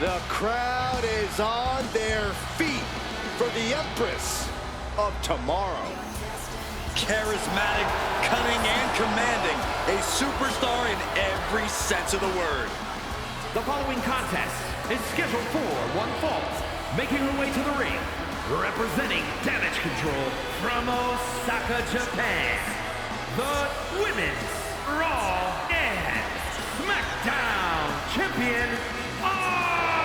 The crowd is on their feet for the Empress of Tomorrow. Charismatic, cunning, and commanding. A superstar in every sense of the word. The following contest is scheduled for one fall. Making her way to the ring, representing Damage Control from Osaka, Japan, the Women's Raw and SmackDown Champion, Asuka!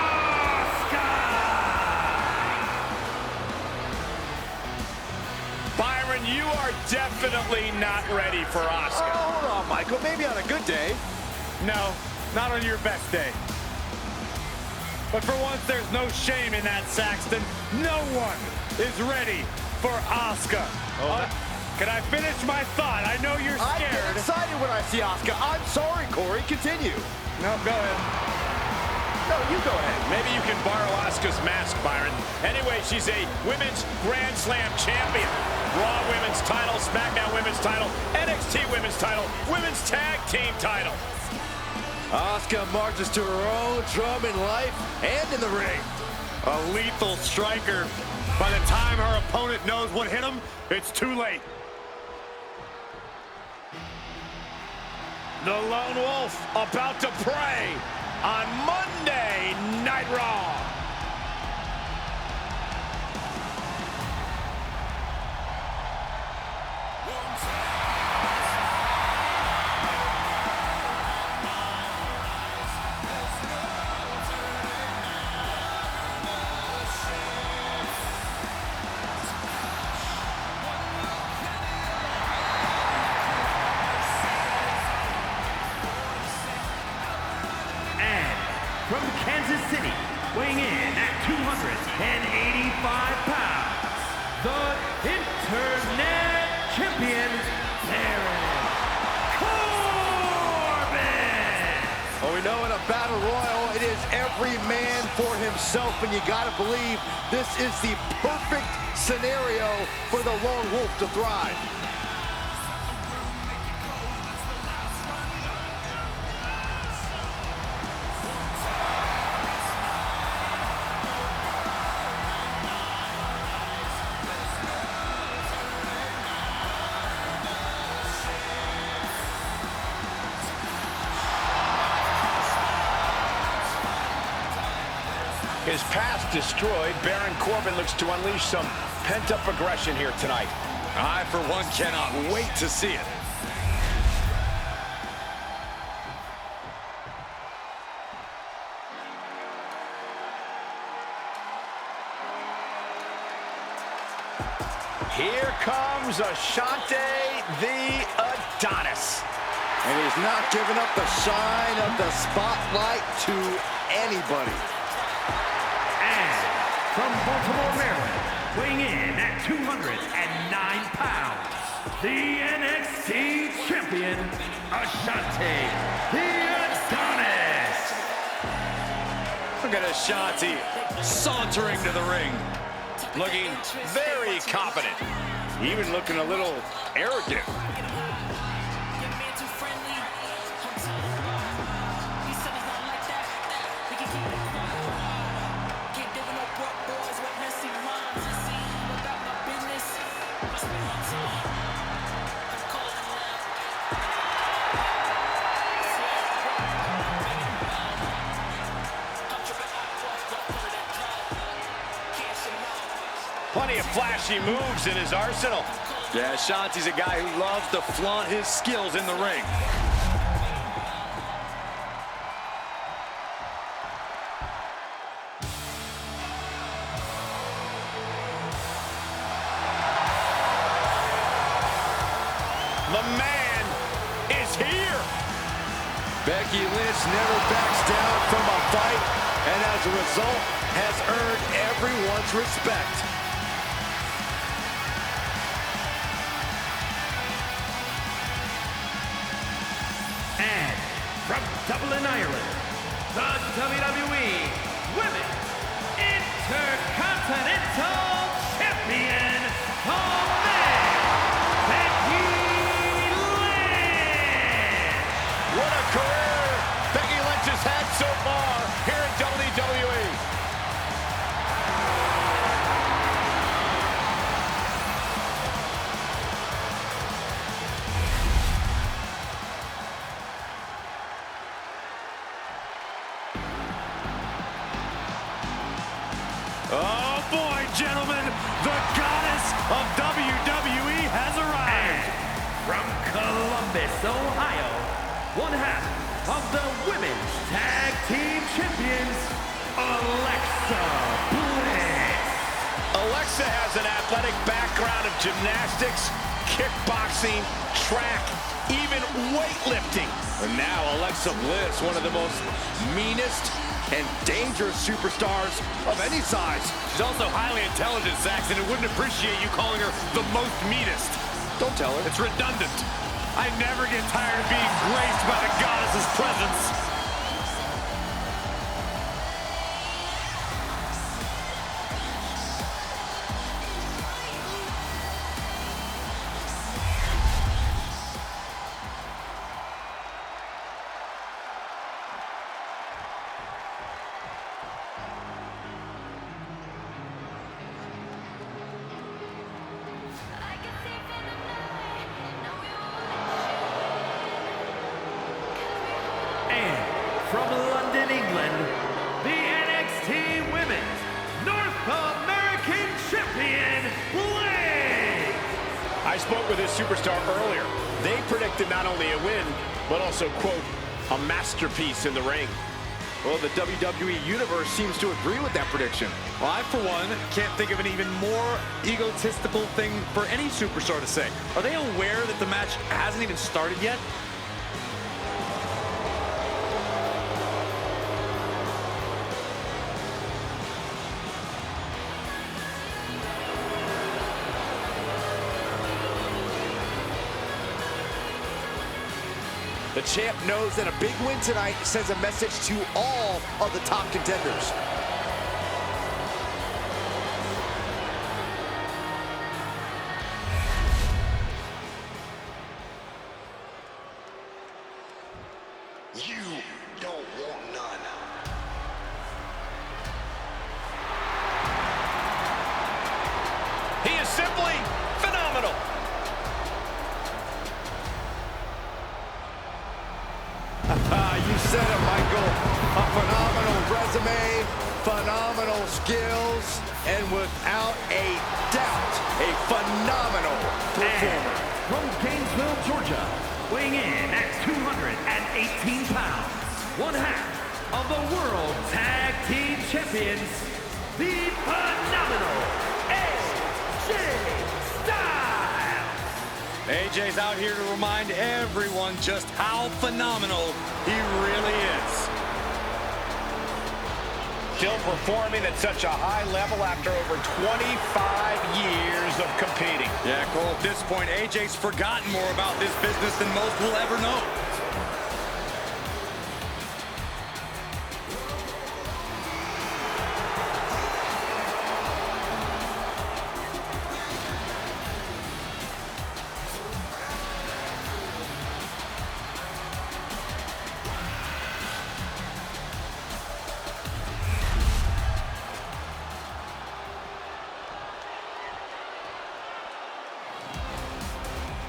Byron, you are definitely not ready for Asuka. Oh, hold on, Michael. Maybe on a good day. No, not on your best day. But for once, there's no shame in that, Saxton. No one is ready for Asuka. Can I finish my thought? I know you're I get scared. excited when I see Asuka. I'm sorry, Corey. Continue. No, go ahead. No, you go ahead. Maybe you can borrow Asuka's mask, Byron. Anyway, she's a Women's Grand Slam champion. Raw Women's title, SmackDown Women's title, NXT Women's title, Women's Tag Team title. Asuka marches to her own drum in life and in the ring. A lethal striker. By the time her opponent knows what hit him, it's too late. The Lone Wolf about to prey on Monday Night Raw. From Kansas City, weighing in at 285 pounds, the Internet Champion, Baron Corbin! Well, we know in a battle royal, it is every man for himself, and you gotta believe this is the perfect scenario for the Lone Wolf to thrive. His past destroyed, Baron Corbin looks to unleash some pent-up aggression here tonight. I, for one, cannot wait to see it. Here comes Ashante the Adonis. And he's not giving up the shine of the spotlight to anybody. From Baltimore, Maryland, weighing in at 209 pounds, the NXT Champion, Ashante the Adonis. Look at Ashante sauntering to the ring, looking very confident, Even looking a little arrogant. Plenty of flashy moves in his arsenal. Yeah, Ashante's a guy who loves to flaunt his skills in the ring. The man is here. Becky Lynch never backs down from a fight, and as a result, has earned everyone's respect. And from Dublin, Ireland, the WWE Women's Intercontinental Champion, the Man, Becky Lynch! What a career Becky Lynch has had so far here in WWE. WWE. Oh boy, gentlemen, the goddess of WWE has arrived. And from Columbus, Ohio, one half of the Women's Tag Team Champions, Alexa Bliss. Alexa has an athletic background of gymnastics, kickboxing, track, even weightlifting. And now Alexa Bliss, one of the most meanest and dangerous superstars of any size. She's also highly intelligent, Saxton, and wouldn't appreciate you calling her the most meanest. Don't tell her. It's redundant. I never get tired of being graced by the goddess's presence. From London, England, the NXT Women's North American Champion, Bliss! I spoke with this superstar earlier. They predicted not only a win, but also, quote, a masterpiece in the ring. Well, the WWE Universe seems to agree with that prediction. Well, I, for one, can't think of an even more egotistical thing for any superstar to say. Are they aware that the match hasn't even started yet? The champ knows that a big win tonight sends a message to all of the top contenders. You don't want none. He is simply phenomenal. You said it, Michael. A phenomenal resume, phenomenal skills, and without a doubt, a phenomenal performer. From Gainesville, Georgia, weighing in at 218 pounds, one half of the World Tag Team Champions, the phenomenal AJ Styles. AJ's out here to remind everyone just how phenomenal he really is. Still performing at such a high level after over 25 years of competing. Yeah, Cole, at this point, AJ's forgotten more about this business than most will ever know.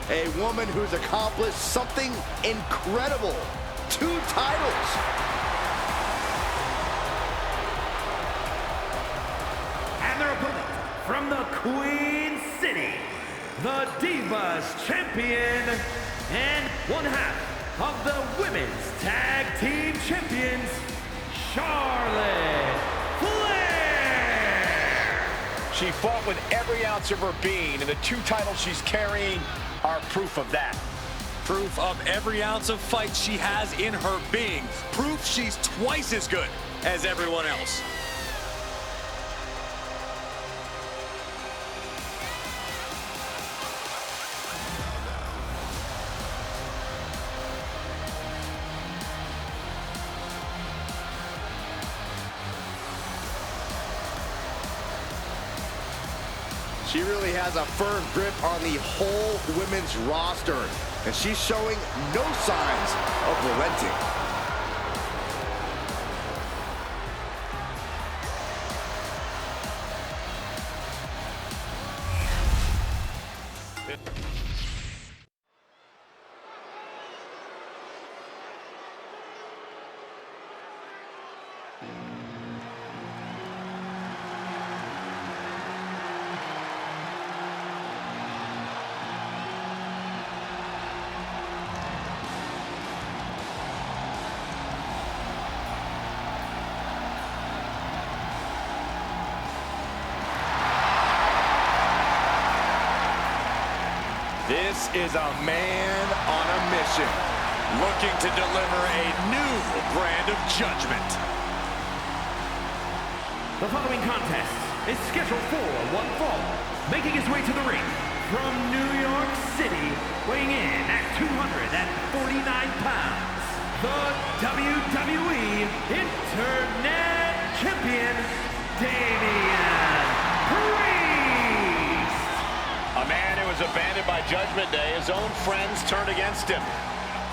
A woman who's accomplished something incredible. 2 titles. And their opponent from the Queen City, the Divas Champion, and one half of the Women's Tag Team Champions, Charlotte Flair. She fought with every ounce of her being, and the 2 titles she's carrying are proof of that. Proof of every ounce of fight she has in her being. Proof she's twice as good as everyone else. She really has a firm grip on the whole women's roster, and she's showing no signs of relenting. This is a man on a mission, Looking to deliver a new brand of judgment. The following contest is scheduled for one fall. Making his way to the ring from New York City, weighing in at 249 pounds, the WWE Internet Champion, Damian Priest. A man who was abandoned by Judgment Day. His own friends turned against him.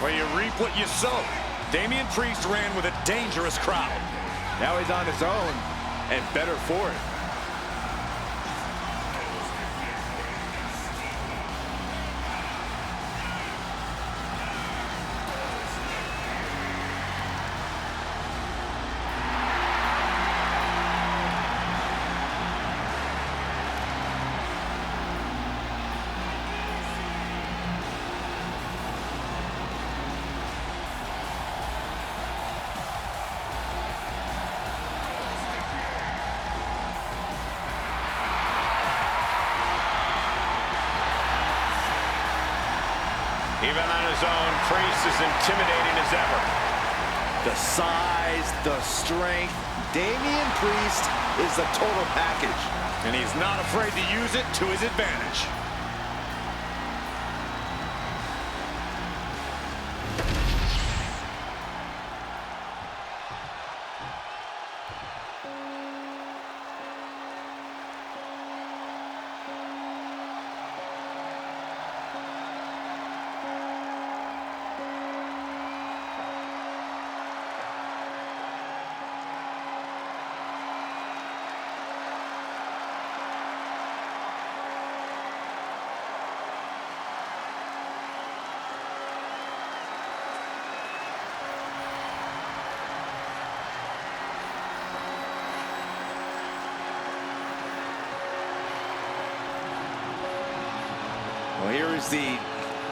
Where you reap what you sow. Damian Priest ran with a dangerous crowd. now he's on his own, and better for it. Even on his own, Priest is intimidating as ever. The size, the strength. Damian Priest is the total package. And he's not afraid to use it to his advantage. Well, here is the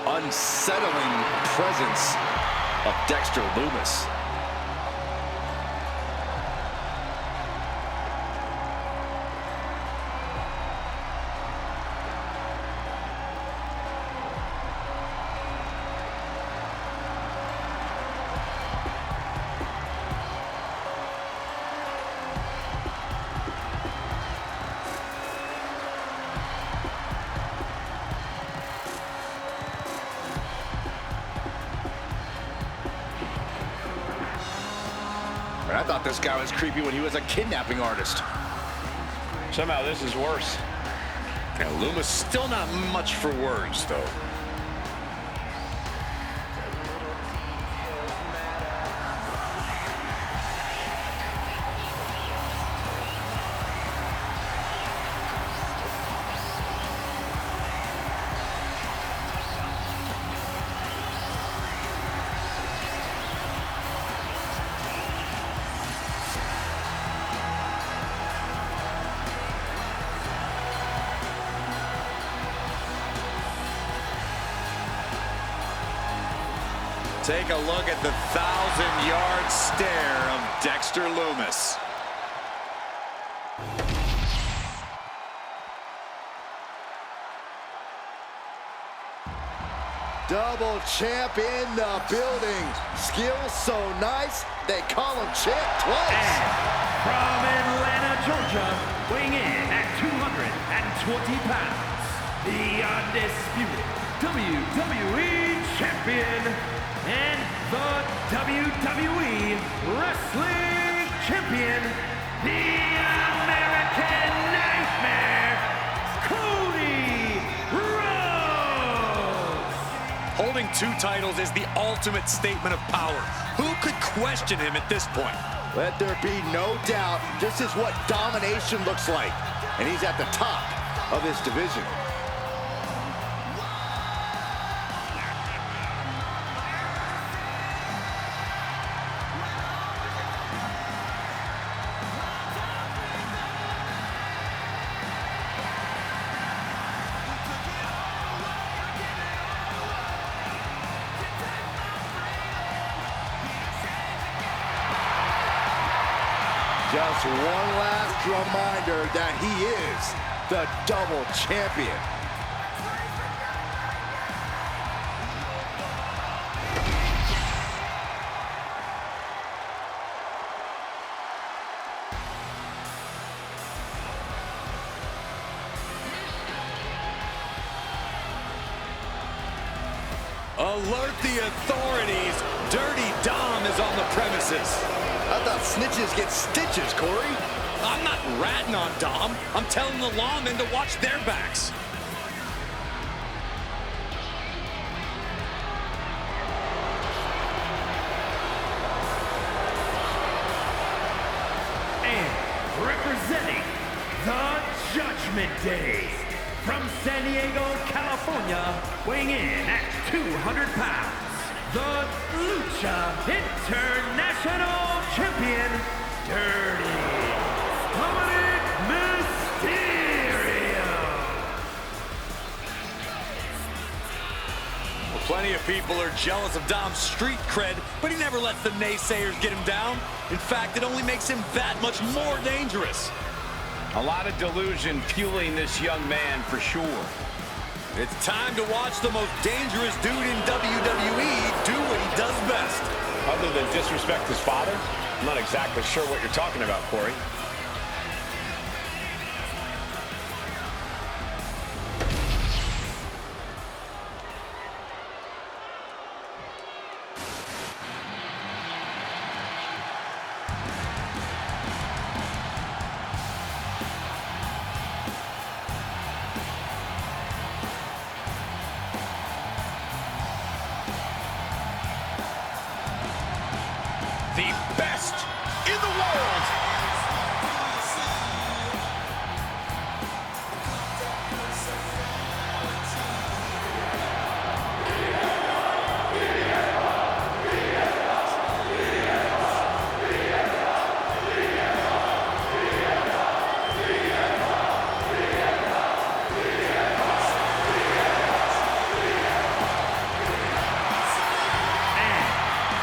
unsettling presence of Dexter Lumis. I thought this guy was creepy when he was a kidnapping artist. Somehow this is worse. Now, Lumis still not much for words, though. Take a look at the 1,000-yard stare of Dexter Lumis. Double champ in the building. Skills so nice, they call him champ twice. And from Atlanta, Georgia, weighing in at 220 pounds, the undisputed WWE Champion and the WWE Wrestling Champion, the American Nightmare, Cody Rhodes. Holding two titles is the ultimate statement of power. Who could question him at this point? Let there be no doubt, this is what domination looks like. And he's at the top of this division. Just one last reminder that he is the double champion. Alert the authorities. Dirty Dom is on the premises. I thought snitches get stitches, Corey. I'm not ratting on Dom. I'm telling the lawmen to watch their backs. And representing the Judgment Day, from San Diego, California, weighing in at 200 pounds, the Lucha International Champion, Dirty Dominic Mysterio. Well, plenty of people are jealous of Dom's street cred, but he never lets the naysayers get him down. In fact, it only makes him that much more dangerous. A lot of delusion fueling this young man for sure. It's time to watch the most dangerous dude in WWE do what he does best. Other than disrespect his father, I'm not exactly sure what you're talking about, Corey. The best in the world.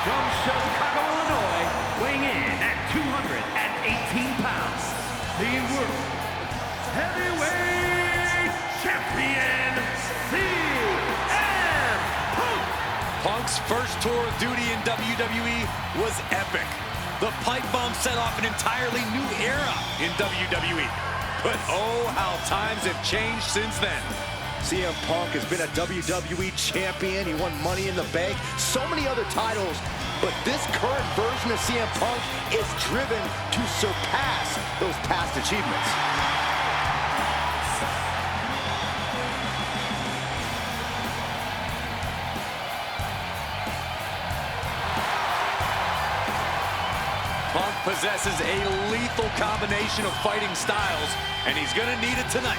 From Chicago, Illinois, weighing in at 218 pounds, the World Heavyweight Champion, CM Punk. Punk's first tour of duty in WWE was epic. The pipe bomb set off an entirely new era in WWE. But oh, how times have changed since then. CM Punk has been a WWE champion. He won Money in the Bank, so many other titles. But this current version of CM Punk is driven to surpass those past achievements. Punk possesses a lethal combination of fighting styles, and he's gonna need it tonight.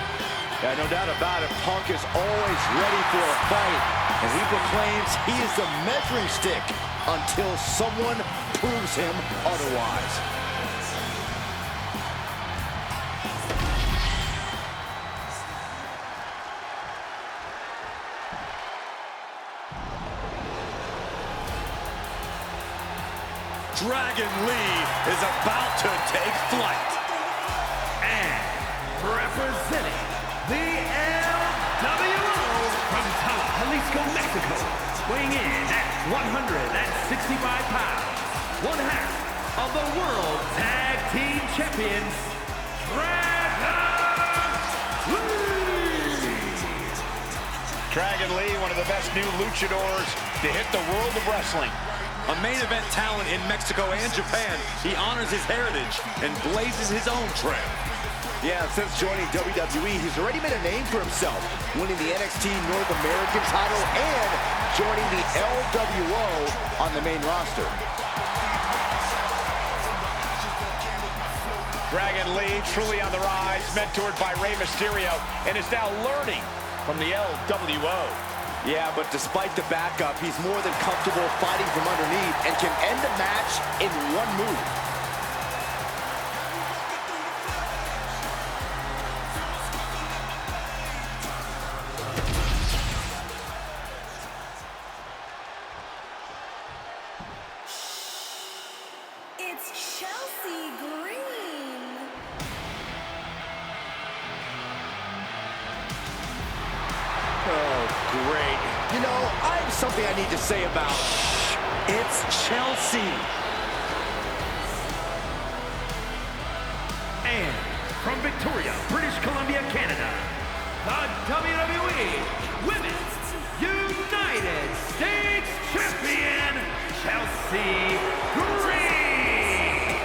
Yeah, no doubt about it. Punk is always ready for a fight, and he proclaims he is the measuring stick until someone proves him otherwise. Dragon Lee is about to take flight. And representing the LWO from Tala, Jalisco, Mexico, weighing in at 165 pounds, one half of the World Tag Team Champions, Dragon Lee. Dragon Lee, one of the best new luchadors to hit the world of wrestling. A main event talent in Mexico and Japan, he honors his heritage and blazes his own trail. Yeah, since joining WWE, he's already made a name for himself, winning the NXT North American title and joining the LWO on the main roster. Dragon Lee, truly on the rise, mentored by Rey Mysterio, and is now learning from the LWO. Yeah, but despite the backup, he's more than comfortable fighting from underneath and can end a match in one move. It's Chelsea Green. great. You know, I have something I need to say about... It's Chelsea. And from Victoria, British Columbia, Canada, the WWE Women's United States Champion, Chelsea Green.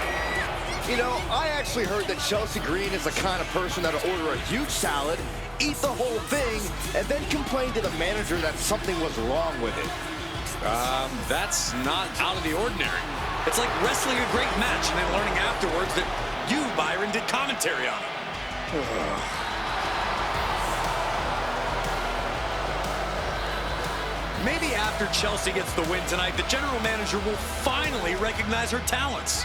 You know, I actually heard that Chelsea Green is the kind of person that'll order a huge salad, eat the whole thing, and then complain to the manager that something was wrong with it. That's not out of the ordinary. It's like wrestling a great match and then learning afterwards that you, Byron, did commentary on it. Maybe after Chelsea gets the win tonight, the general manager will finally recognize her talents.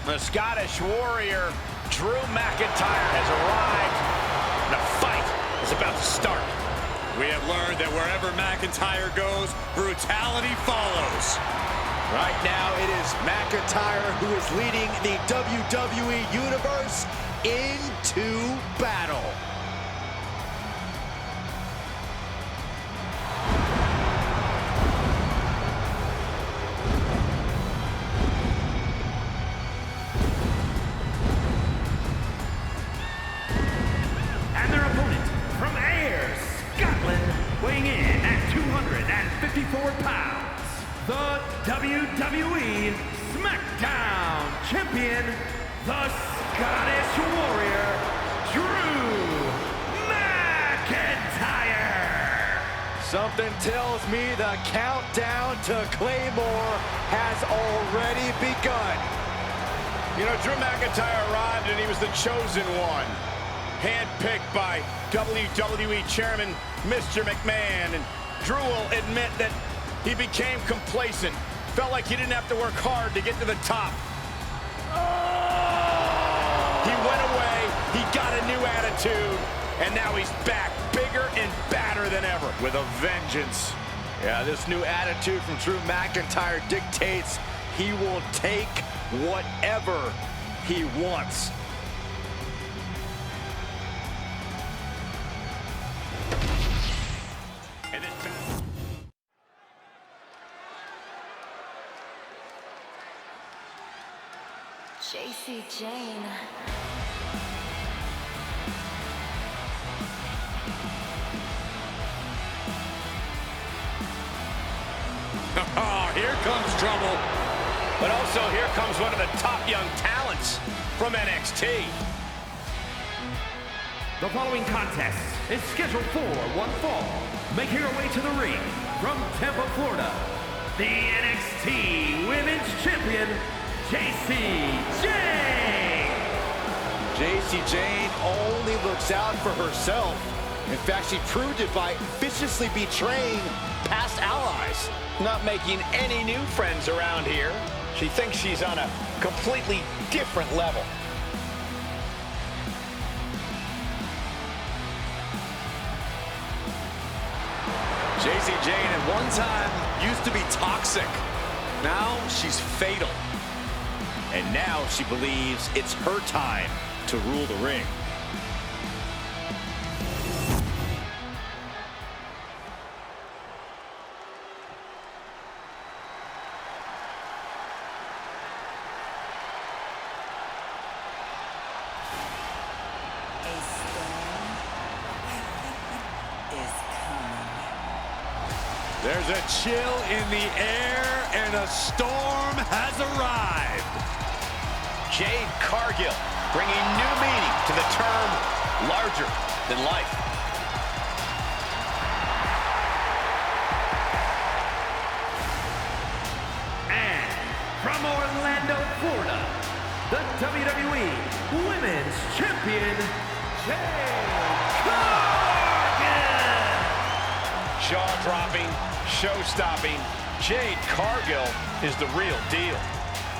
The Scottish Warrior, Drew McIntyre, has arrived. The fight is about to start. We have learned that wherever McIntyre goes, brutality follows. Right now, it is McIntyre who is leading the WWE Universe into battle. And their opponent from Ayr, Scotland, weighing in at 254 pounds, the WWE SmackDown Champion, the Scottish Warrior, Drew McIntyre. Something tells me the countdown to Claymore has already begun. You know, Drew McIntyre arrived and he was the chosen one. Handpicked by WWE Chairman Mr. McMahon. And Drew will admit that he became complacent. Felt like he didn't have to work hard to get to the top. He went away, he got a new attitude, and now he's back, bigger and badder than ever. With a vengeance. Yeah, this new attitude from Drew McIntyre dictates he will take whatever he wants. Jacy Jayne. Oh, here comes trouble. But also here comes one of the top young talents from NXT. The following contest is scheduled for one fall. Making her way to the ring from Tampa, Florida, the NXT Women's Champion, Jacy Jayne. Jacy Jayne only looks out for herself. In fact, she proved it by viciously betraying past allies. Not making any new friends around here. She thinks she's on a completely different level. Jacy Jayne at one time used to be toxic. Now she's fatal. And now she believes it's her time to rule the ring. A storm is coming. There's a chill in the air and a storm has arrived. Jade Cargill bringing new meaning to the term larger than life. And from Orlando, Florida, the WWE Women's Champion, Jade Cargill. Jaw-dropping, show-stopping, Jade Cargill is the real deal.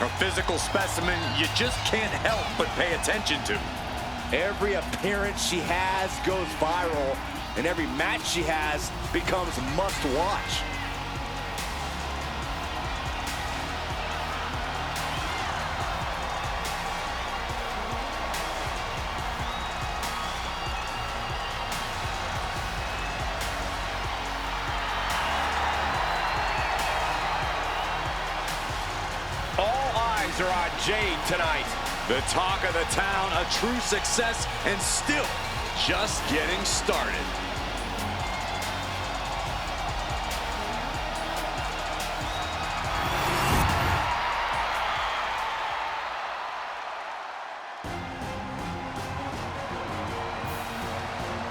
A physical specimen you just can't help but pay attention to. Every appearance she has goes viral, and every match she has becomes must-watch. Are on Jade tonight. The talk of the town, a true success, and still just getting started.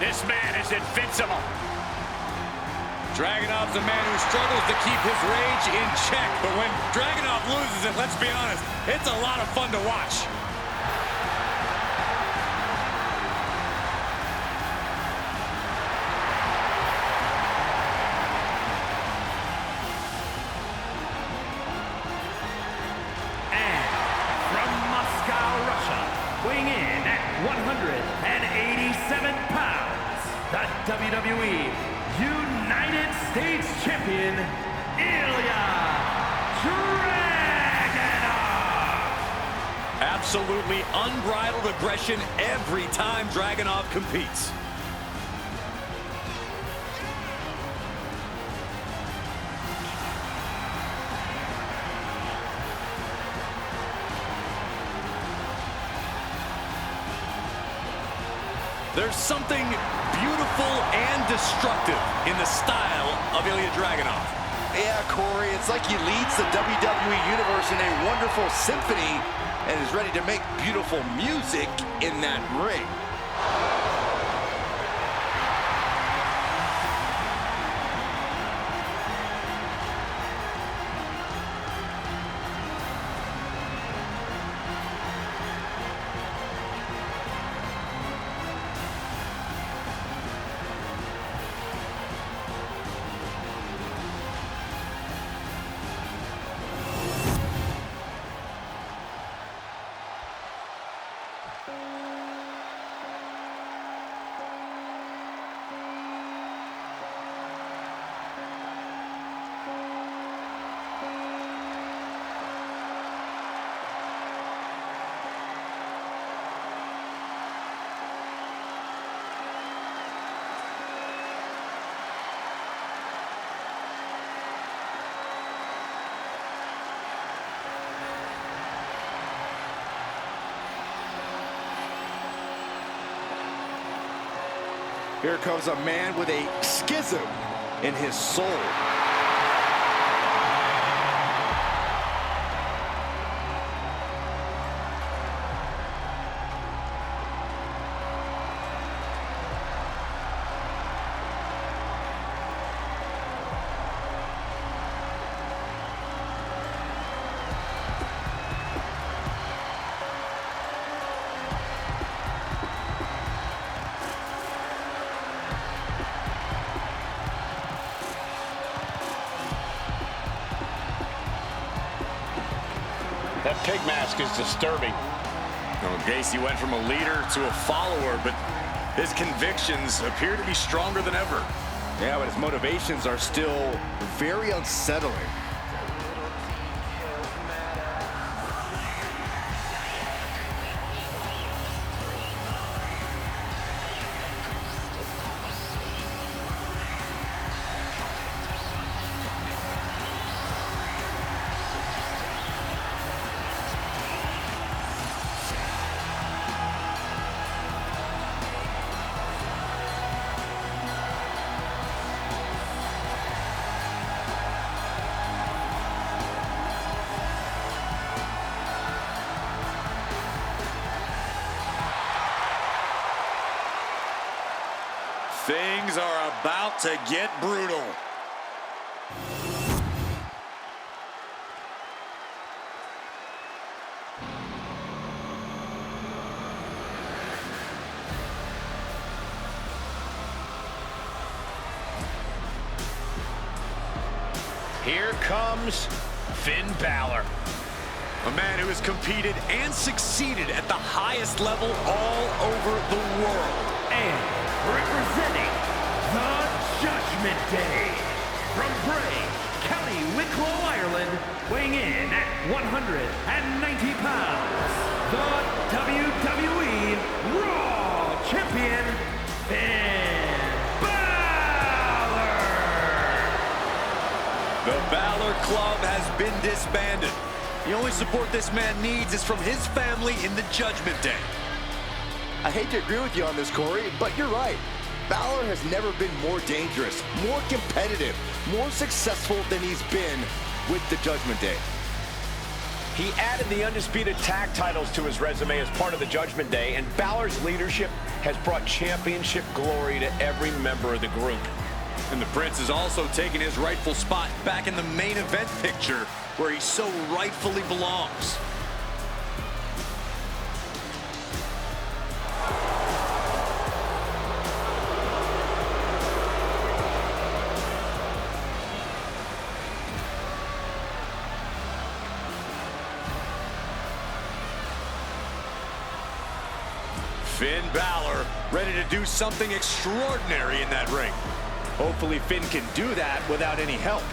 This man is invincible. Dragunov's a man who struggles to keep his rage in check, but when Dragunov loses it, let's be honest, it's a lot of fun to watch. And from Moscow, Russia, weighing in at 187 pounds, the WWE United States Champion, Ilya Dragunov. Absolutely unbridled aggression every time Dragunov competes. There's something beautiful and destructive in the style of Ilya Dragunov. Yeah, Corey, it's like he leads the WWE Universe in a wonderful symphony and is ready to make beautiful music in that ring. Here comes a man with a schism in his soul. That pig mask is disturbing. Well, Gacy went from a leader to a follower, but his convictions appear to be stronger than ever. Yeah, but his motivations are still very unsettling. Things are about to get brutal. Here comes Finn Balor. A man who has competed and succeeded at the highest level all over the world. And representing Judgment Day. From Bray, County Wicklow, Ireland, weighing in at 190 pounds, the WWE Raw Champion, Finn Balor! The Balor Club has been disbanded. The only support this man needs is from his family in the Judgment Day. I hate to agree with you on this, Corey, but you're right. Balor has never been more dangerous, more competitive, more successful than he's been with the Judgment Day. He added the Undisputed Tag titles to his resume as part of the Judgment Day, and Balor's leadership has brought championship glory to every member of the group. And the Prince has also taken his rightful spot back in the main event picture where he so rightfully belongs. Finn Balor ready to do something extraordinary in that ring. Hopefully Finn can do that without any help.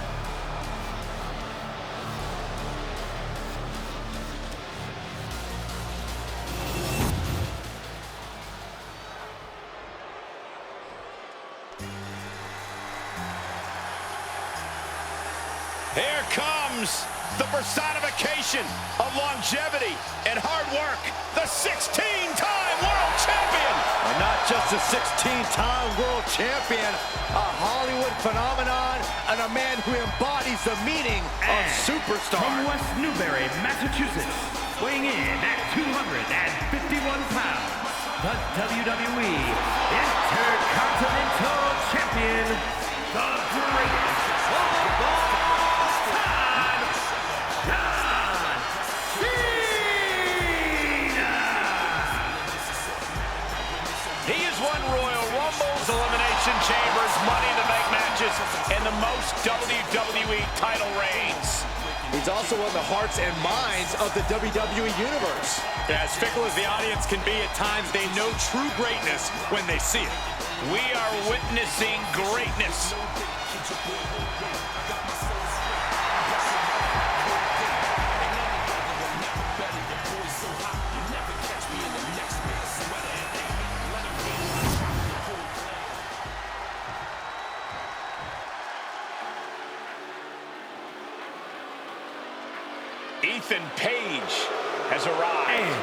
Here comes the personification of longevity and hard work, the 16-time world champion. And not just a 16-time world champion, a Hollywood phenomenon, and a man who embodies the meaning of superstar. From West Newbury, Massachusetts, weighing in at 251 pounds, the WWE Intercontinental Champion, the greatest of all time, John Cena! He has won Royal Rumbles, Elimination Chambers, Money in the Bank matches, and the most WWE title reigns. He's also won the hearts and minds of the WWE Universe. As fickle as the audience can be at times, they know true greatness when they see it. We are witnessing greatness. Ethan Page has arrived. And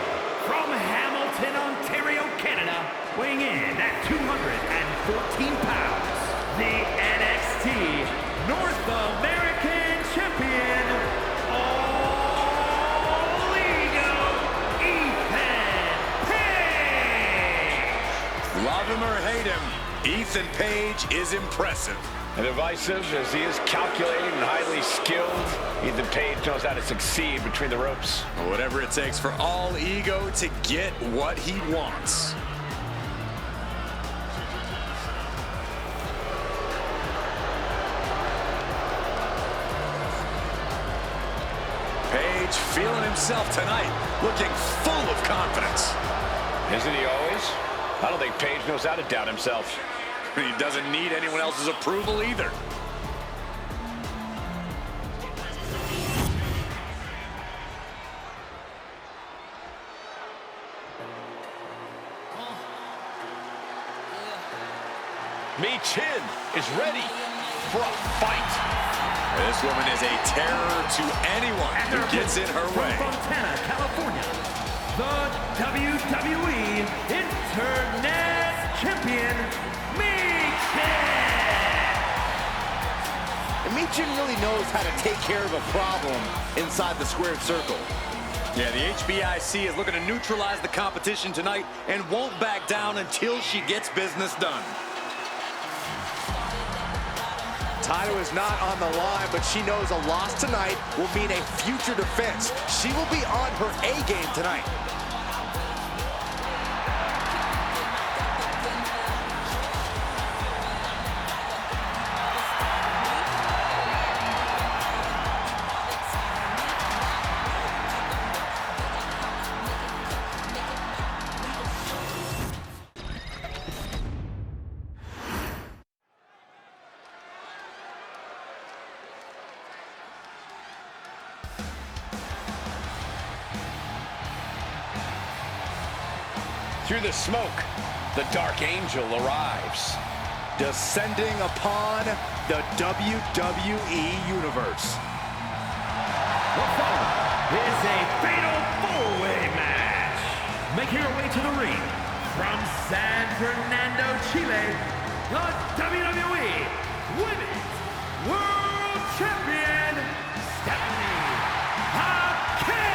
from Hamilton, Ontario, Canada, weighing in at 214 pounds, the NXT North American Champion, All Ego, Ethan Page! Love him or hate him, Ethan Page is impressive. And divisive as he is calculating and highly skilled, Ethan Page knows how to succeed between the ropes. Whatever it takes for All Ego to get what he wants. Page feeling himself tonight, looking full of confidence. Isn't he always? I don't think Page knows how to doubt himself. He doesn't need anyone else's approval either. Michin is ready for a fight. This woman is a terror to anyone who gets in her way. From Fontana, California, the WWE Internet Champion, And Michin really knows how to take care of a problem inside the squared circle. Yeah, the HBIC is looking to neutralize the competition tonight and won't back down until she gets business done. Title is not on the line, but she knows a loss tonight will mean a future defense. She will be on her A game tonight. through the smoke, the Dark Angel arrives. Descending upon the WWE Universe. The following is a fatal four-way match. Making her way to the ring from San Fernando, Chile, the WWE Women's World Champion, Stephanie Hackett.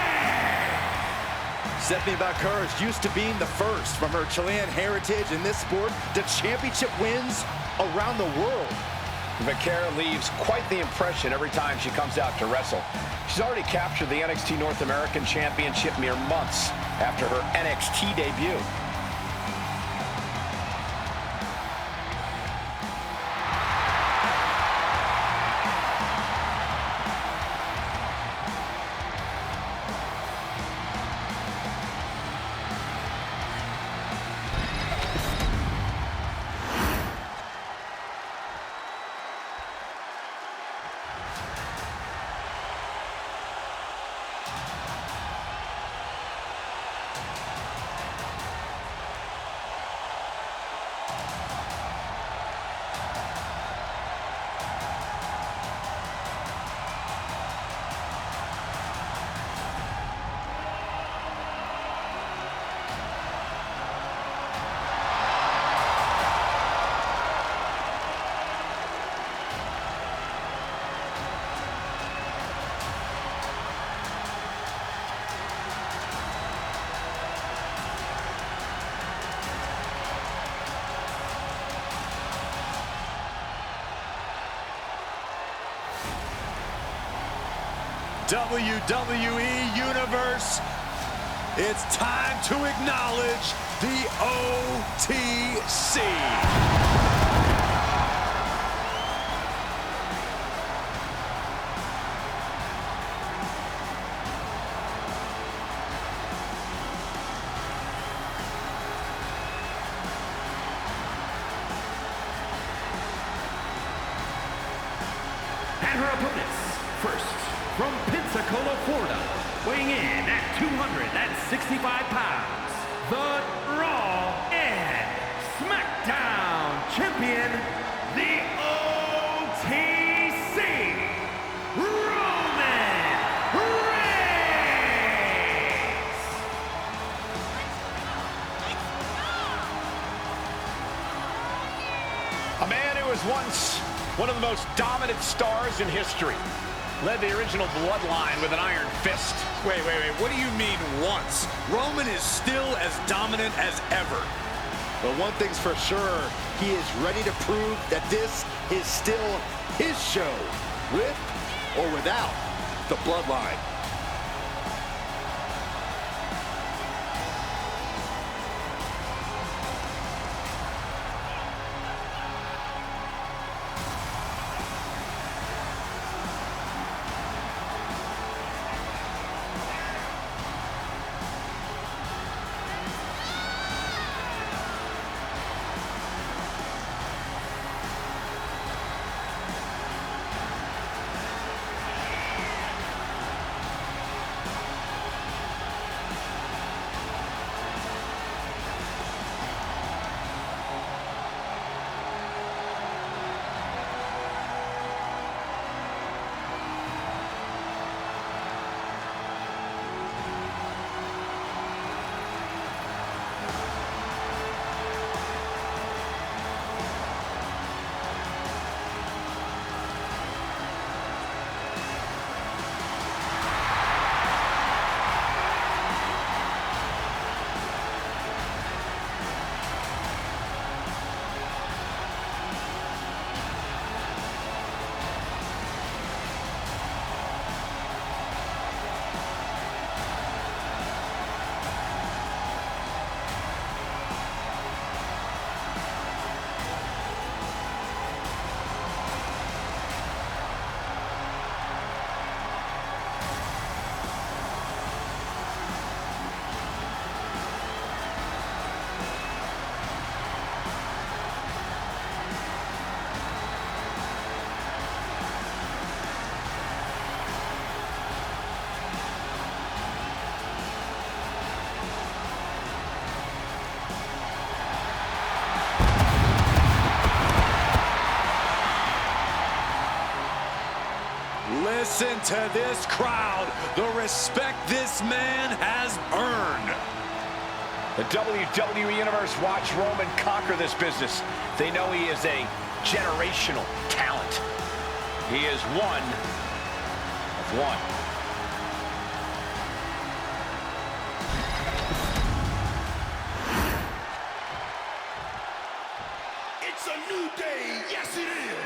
Stephanie Baker is used to being the first from her Chilean heritage in this sport to championship wins around the world. Vaquera leaves quite the impression every time she comes out to wrestle. She's already captured the NXT North American Championship mere months after her NXT debut. WWE Universe, it's time to acknowledge the OTC. And her opponents, first, from Pensacola, Florida, weighing in at 265 pounds, the Raw and SmackDown Champion, the OTC, Roman Reigns! A man who was once one of the most dominant stars in history. Led the original Bloodline with an iron fist. Wait, what do you mean once? Roman is still as dominant as ever. But one thing's for sure, he is ready to prove that this is still his show, with or without the Bloodline. Listen to this crowd, the respect this man has earned. The WWE Universe watched Roman conquer this business. They know he is a generational talent. He is one of one. It's a new day, yes it is.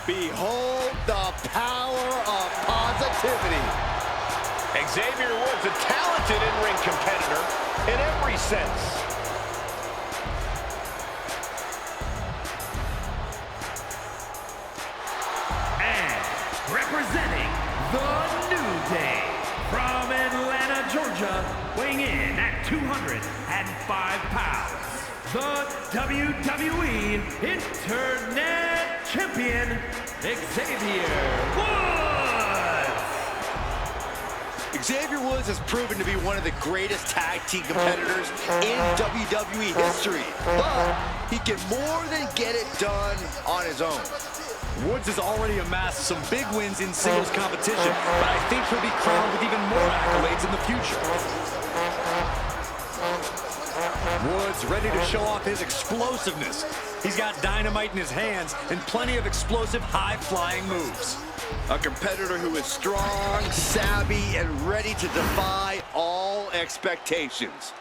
Behold the power of positivity. Xavier Woods, a talented in-ring competitor in every sense. And representing the New Day from Atlanta, Georgia, weighing in at 205 pounds, the WWE Internet Champion, Xavier Woods. Xavier Woods has proven to be one of the greatest tag team competitors in WWE history, but he can more than get it done on his own. Woods has already amassed some big wins in singles competition, but I think he'll be crowned with even more accolades in the future. Woods ready to show off his explosiveness. He's got dynamite in his hands and plenty of explosive high-flying moves. A competitor who is strong, savvy, and ready to defy all expectations.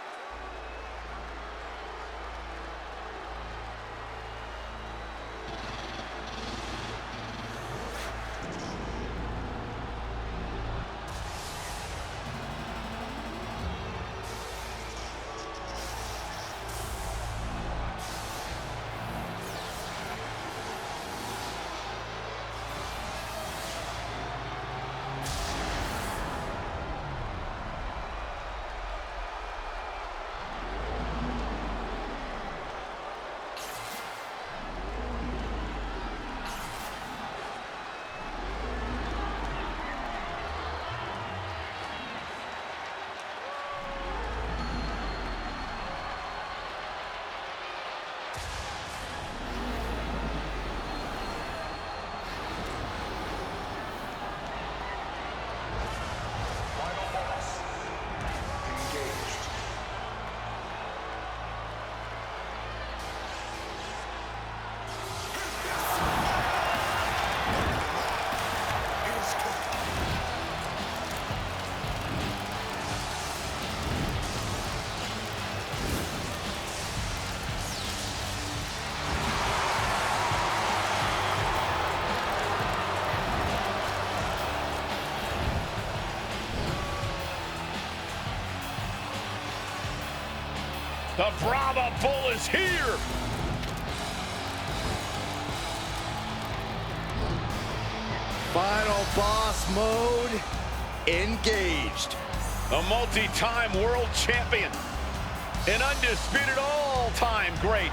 The Brahma Bull is here. Final boss mode engaged. A multi-time world champion. An undisputed all-time great.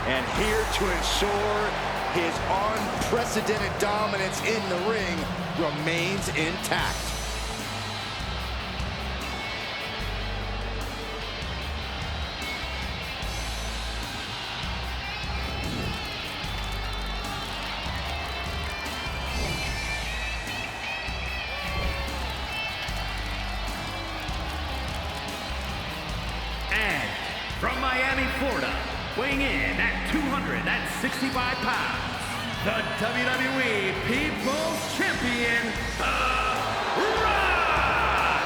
And here to ensure his unprecedented dominance in the ring remains intact. And from Miami, Florida, weighing in at 265 pounds, the WWE People's Champion, The Rock!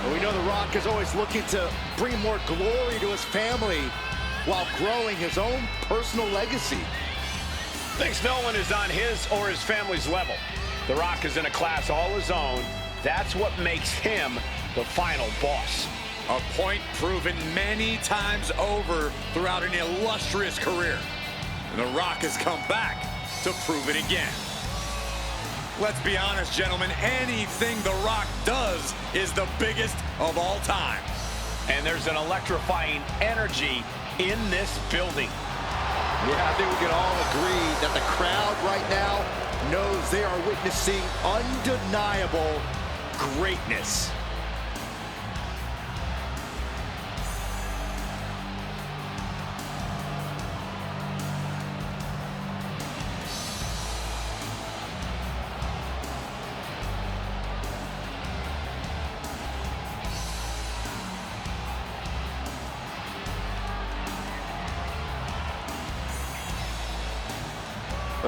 Well, we know The Rock is always looking to bring more glory to his family while growing his own personal legacy. Thinks no one is on his or his family's level. The Rock is in a class all his own. That's what makes him the final boss. A point proven many times over throughout an illustrious career. And The Rock has come back to prove it again. Let's be honest, gentlemen, anything The Rock does is the biggest of all time. And there's an electrifying energy in this building. Yeah, I think we can all agree that the crowd right now knows they are witnessing undeniable greatness.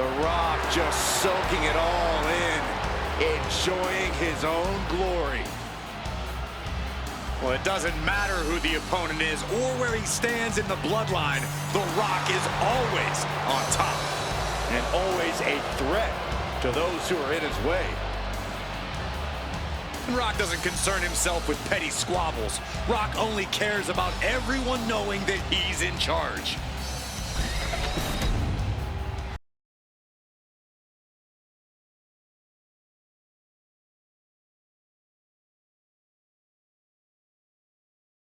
The Rock just soaking it all in, enjoying his own glory. Well, it doesn't matter who the opponent is or where he stands in the bloodline. The Rock is always on top. And always a threat to those who are in his way. Rock doesn't concern himself with petty squabbles. Rock only cares about everyone knowing that he's in charge.